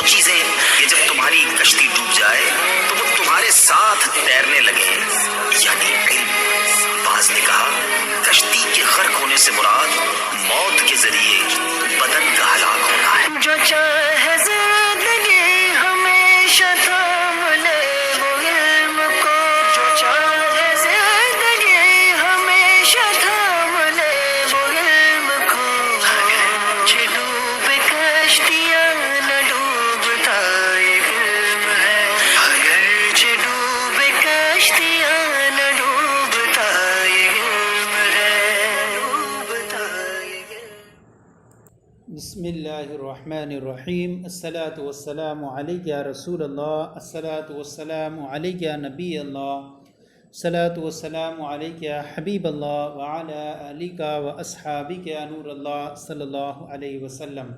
وہ چیزیں کہ جب تمہاری کشتی ڈوب جائے تو وہ تمہارے ساتھ تیرنے لگے، یعنی علم۔ بعض نے کہا کشتی کے غرق ہونے سے مراد موت کے ذریعے بدن کا ہلاک ہونا ہے۔ جو چاہے زندگی ہمیشہ تھام لے وہ علم کو، جو چاہے زندگی ہمیشہ تھام لے وہ علم کو، اگرچہ ڈوبے کشتیاں نہ ڈوبتا ایک علم ہے، اگرچہ ڈوبے کشتیاں نہ ڈوبتا ایک علم ہے، ڈوبتا ایک علم۔ بسم اللہ الرحمن الرحیم۔ الصلاۃ والسلام علیک یا رسول اللہ، الصلاۃ والسلام علیک یا نبی اللہ، الصلاۃ والسلام علیک یا حبیب اللہ وعلی آلک و اصحابک یا نور اللہ صلی اللہ علیہ وسلم۔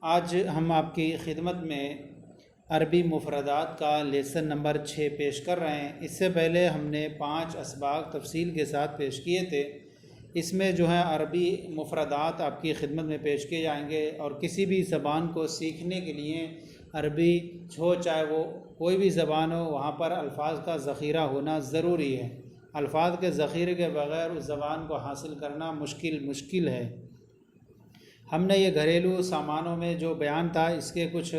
آج ہم آپ کی خدمت میں عربی مفردات کا لیسن نمبر 6 پیش کر رہے ہیں۔ اس سے پہلے ہم نے 5 اسباق تفصیل کے ساتھ پیش کیے تھے۔ اس میں جو ہے عربی مفردات آپ کی خدمت میں پیش کیے جائیں گے، اور کسی بھی زبان کو سیکھنے کے لیے عربی ہو چاہے وہ کوئی بھی زبان ہو، وہاں پر الفاظ کا ذخیرہ ہونا ضروری ہے۔ الفاظ کے ذخیرے کے بغیر اس زبان کو حاصل کرنا مشکل ہے۔ ہم نے یہ گھریلو سامانوں میں جو بیان تھا اس کے کچھ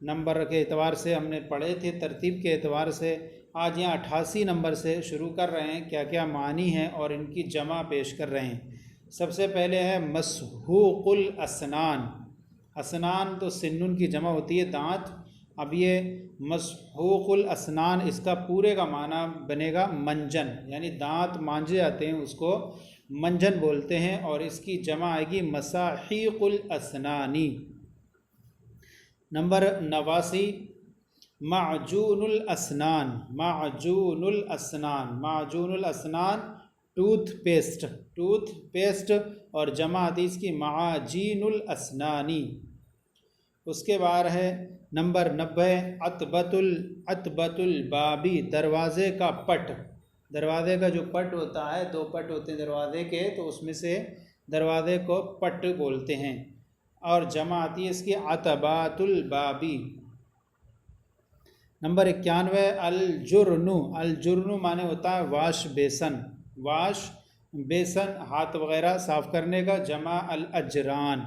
نمبر کے اعتبار سے ہم نے پڑھے تھے، ترتیب کے اعتبار سے آج یہاں 88 نمبر سے شروع کر رہے ہیں، کیا کیا معنی ہیں اور ان کی جمع پیش کر رہے ہیں۔ سب سے پہلے ہے مسحوق الاسنان۔ اسنان تو سنن کی جمع ہوتی ہے دانت، اب یہ مسحوق الاسنان اس کا پورے کا معنی بنے گا منجن، یعنی دانت مانجے جاتے ہیں اس کو منجن بولتے ہیں، اور اس کی جمع آئے گی مساحیق الاسنانی۔ نمبر 89 معجون الاسنان۔ معجون الاسنان، معجون الاسنان ٹوتھ پیسٹ اور جمع آتی اس کی معاجین الاسنانی۔ اس کے بعد ہے نمبر 90 عتبۃ البابی، دروازے کا پٹ۔ دروازے کا جو پٹ ہوتا ہے، 2 پٹ ہوتے ہیں دروازے کے، تو اس میں سے دروازے کو پٹ بولتے ہیں، اور جمع آتی ہے اس کی عتبات البابی۔ نمبر 91 الجرن معنی ہوتا ہے واش بیسن ہاتھ وغیرہ صاف کرنے کا، جمع الاجران۔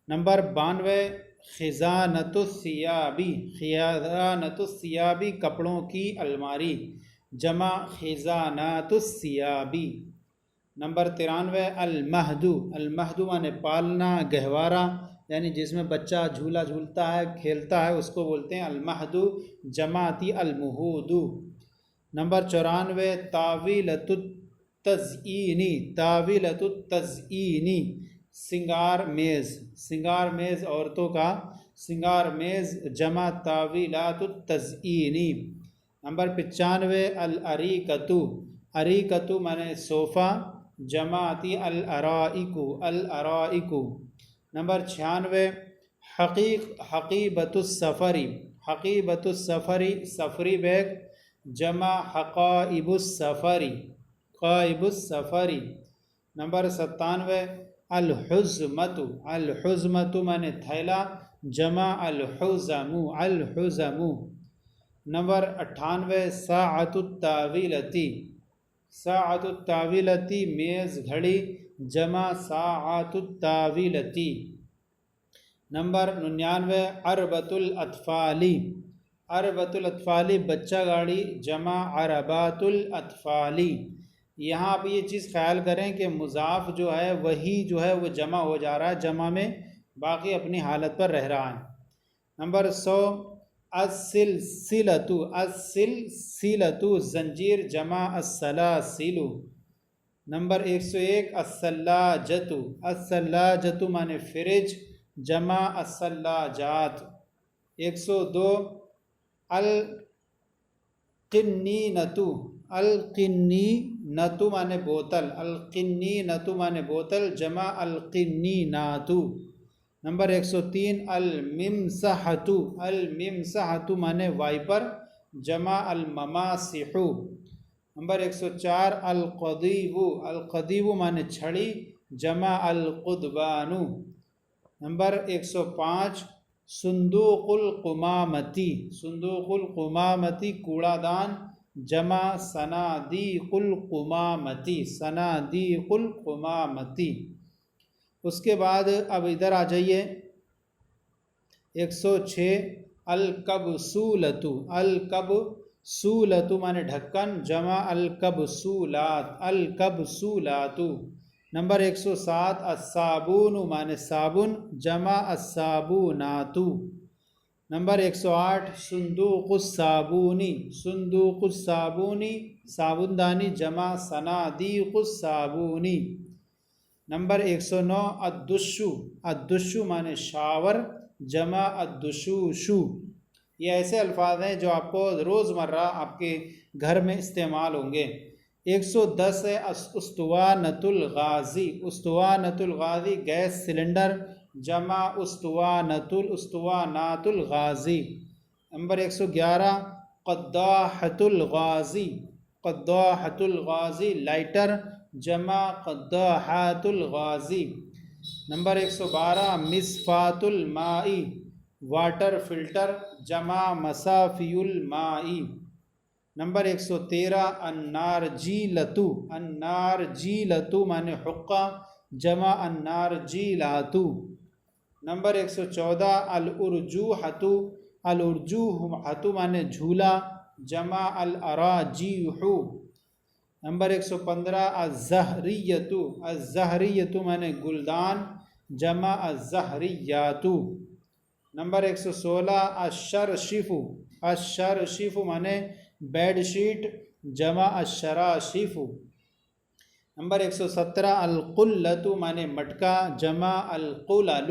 نمبر 92 خزانۃ الثیابی، کپڑوں کی الماری، جمع خزانات الثیابی۔ نمبر 93 المہد معنی پالنا، گہوارہ، یعنی جس میں بچہ جھولا جھولتا ہے کھیلتا ہے اس کو بولتے ہیں المہد، جمع آتی المہود۔ نمبر 94 طاولۃ التزئین، سنگار میز عورتوں کا سنگار میز، جمع طاولات التزئین۔ نمبر 95 اریکۃ معنی صوفہ، جمع آتی الارائک۔ نمبر 96 حقیبۃ السفری، سفری بیگ، جمع حقائب السفری۔ نمبر 97 الحزمۃ معنی تھیلا، جمع الحزم۔ نمبر 98 ساعۃ الطاولۃ، میز گھڑی، جمع ساعات الطاولۃ۔ نمبر 99 عربۃ الاطفال، بچہ گاڑی، جمع عربات الاطفال۔ یہاں آپ یہ چیز خیال کریں کہ مضاف جو ہے وہی جو ہے وہ جمع ہو جا رہا ہے، جمع میں باقی اپنی حالت پر رہ رہا ہے۔ نمبر 100 السلسلۃ، زنجیر، جمع السلاسل۔ نمبر 101 الثلاجۃ معنی فریج، جمع الثلاجات۔ 102 القنینۃ معنی بوتل، جمع القنینات۔ نمبر 103 الممسحۃ معنی وائپر، جمع المماسح۔ نمبر 104 القضیب معنی چھڑی، جمع القضبان۔ نمبر 105 صندوق القمامتی، صندوق القمامتی کوڑا دان، جمع صنادیق القمامتی، صنادیق القمامتی۔ اس کے بعد اب ادھر آ جائیے 106 الکبسولۃ، الکبسولۃ مانے ڈھکن، جمع الکبسولات، الکبسولات۔ نمبر 107 الصابون مانے صابن، جمع الصابونات۔ نمبر 108 صندوق الصابونی، صندوق الصابونی صابن دانی، جمع صنادیق الصابونی۔ نمبر 109 الدش، الدش مانے شاور، جمع الدشوشو۔ یہ ایسے الفاظ ہیں جو آپ کو روزمرہ آپ کے گھر میں استعمال ہوں گے۔ 110 ہے اسطوانۃ الغازی، اسطوانۃ الغازی گیس سلنڈر، جمع اسطوانات الغازی۔ نمبر 111 قداحۃ الغازی، قداحۃ الغازی لائٹر، جمع قداحات الغازی۔ نمبر 112 مصفاۃ الماء، واٹر فلٹر، جمع مصافی الماء۔ نمبر 113 النارجیلۃ، النارجیلۃ مانے حقہ، جمع النارجیلات۔ نمبر 114 الارجوحۃ، الارجوحۃ مانے جھولا، جمع الاراجیح۔ نمبر 115 الزہریۃ، الزہریۃ مانے گلدان، جمع الزہریات۔ نمبر 116 الشرشف، الشرشف مانے بیڈ شیٹ، جمع الشراشف۔ نمبر 117 القلۃ مانے مٹکا، جمع القلل۔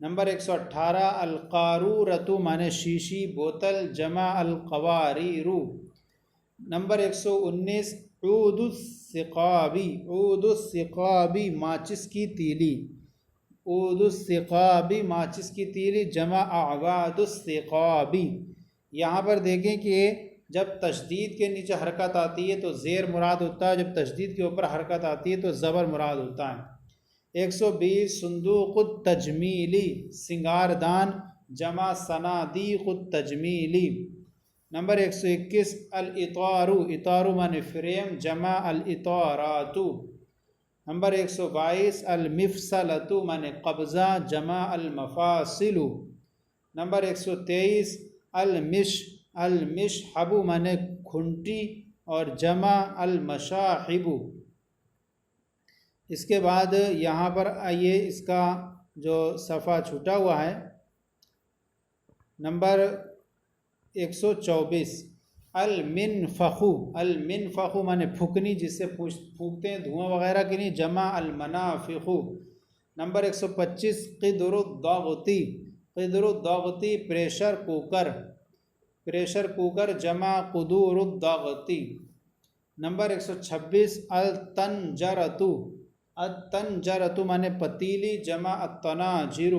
نمبر 118 القارورۃ مانے شیشی بوتل، جمع القواریر۔ نمبر 119 عود الثقابی، عود الثقابی ماچس کی تیلی، عود الثقابی ماچس کی تیلی، جمع اعواد الثقابی۔ یہاں پر دیکھیں کہ جب تشدید کے نیچے حرکت آتی ہے تو زیر مراد ہوتا ہے، جب تشدید کے اوپر حرکت آتی ہے تو زبر مراد ہوتا ہے۔ 120 صندوق التجمیلی سنگار دان، جمع صنادیق التجمیلی۔ نمبر 121 الاطار، اطار مانے فریم، جمع الاطارات۔ نمبر 122 المفصلۃ مانے قبضہ، جمع المفاصل۔ نمبر 123 المشحب مانے کھنٹی اور جمع المشاحب۔ اس کے بعد یہاں پر آئیے اس کا جو صفحہ چھوٹا ہوا ہے نمبر 124 المنفخ، المنفخ مانے پھکنی، جس سے پھونکتے ہیں دھواں وغیرہ کے لیے، جمع المنافخ۔ نمبر 125 قدر الضغطی، قدر الضغطی پریشر کوکر، پریشر کوکر، جمع قدور الضغطی۔ نمبر 126 الطنجرۃ، الطنجرۃ مانے پتیلی، جمع الطناجر۔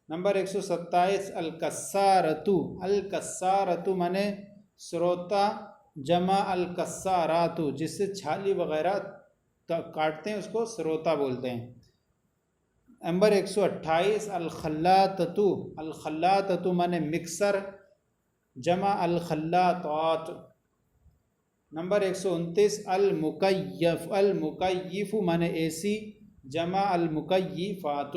نمبر 127 الکسارۃ، الکسارۃ مانے سروتا، جمع الکسارات، جس سے چھالی وغیرہ کاٹتے ہیں اس کو سروتا بولتے ہیں۔ نمبر 128 الخلاطۃ، الخلاطۃ مانے مکسر، جمع الخلاطات۔ نمبر 129 المکیف، المکیف مانے اے سی، جمع المکیفات۔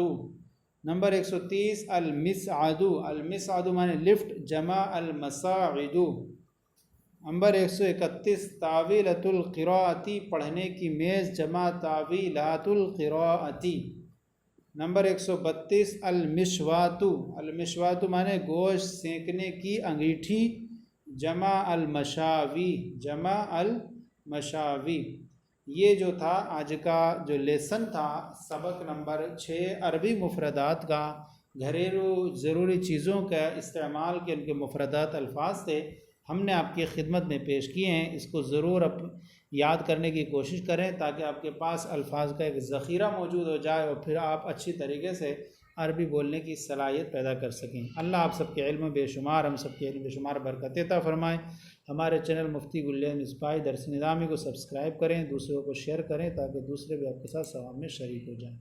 نمبر 130 المصعد، المصعد مانے لفٹ، جمع المصاعد۔ نمبر 131 طاولۃ القراءۃ پڑھنے کی میز، جمع طاولات القراءۃ۔ نمبر 132 المشواۃ، المشواۃ مانے گوشت سینکنے کی انگیٹھی، جمع المشاوی، جمع المشاوی۔ یہ جو تھا آج کا جو لیسن تھا سبق نمبر 6 عربی مفردات کا، گھریلو ضروری چیزوں کا استعمال کے ان کے مفردات الفاظ تھے، ہم نے آپ کی خدمت میں پیش کیے ہیں۔ اس کو ضرور یاد کرنے کی کوشش کریں تاکہ آپ کے پاس الفاظ کا ایک ذخیرہ موجود ہو جائے اور پھر آپ اچھی طریقے سے عربی بولنے کی صلاحیت پیدا کر سکیں۔ اللہ آپ سب کے علم بے شمار، ہم سب کے علم بے شمار برکت عطا فرمائیں۔ ہمارے چینل مفتی گلیان مصباحی درس نظامی کو سبسکرائب کریں، دوسروں کو شیئر کریں تاکہ دوسرے بھی آپ کے ساتھ ثواب میں شریک ہو جائیں۔